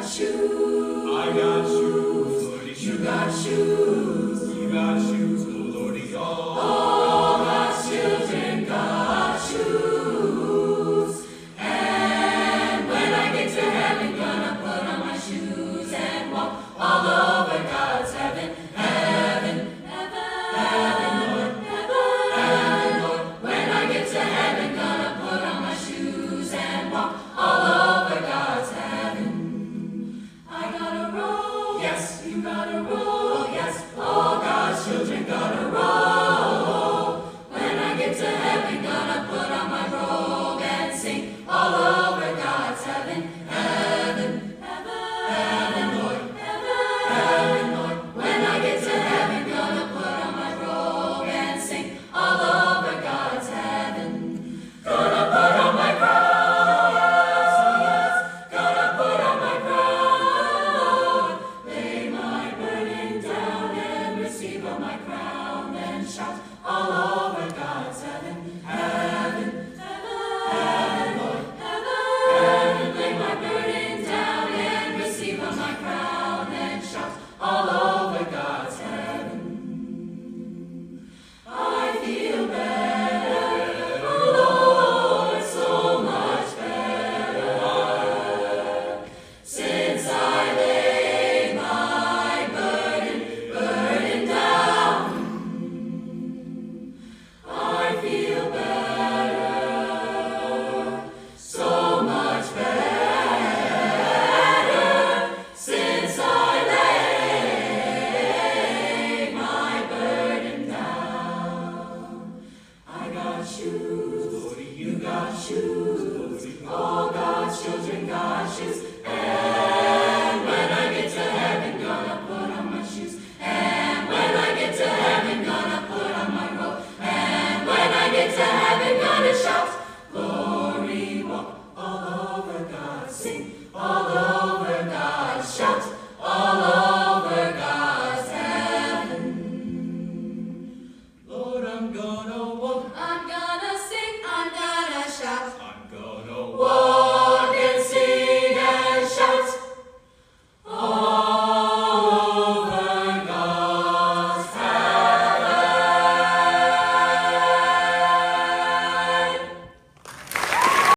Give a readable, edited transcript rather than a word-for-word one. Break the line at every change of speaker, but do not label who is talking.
Shoes. I got shoes, Lordy. You got shoes. You got shoes, oh Lordy. All God's children got shoes. And when I get to heaven, gonna put on my shoes and walk all over God's heaven. Heaven, heaven, Lord. Heaven, Lord. When I get to heaven, gonna put on my shoes and walk all over God's heaven. Yes, you gotta roll, yes, all God's children gotta roll. When I get to heaven, gonna put on my robe and sing all over God's heaven. Heaven, heaven, heaven, Lord. Heaven, heaven, Lord. When I get to heaven, gonna put on my robe and sing all over God's heaven. Gonna put on my crown, yes, gonna put on my crown. My crown and shout all over God's heaven, heaven, heaven, heaven, Lord, heaven, heaven. Lay my burden down and receive my crown and shout all over God's heaven. I feel better, oh Lord, so much better, since I lay my burden down. I feel better, so much better, since I lay my burden down. I got shoes, Lordy, you got shoes, all God's children got shoes. And when I get to heaven, gonna put on my shoes. And when I get to heaven, gonna put on my robe. And when I get to heaven, gonna shout glory, walk all over God, sing all over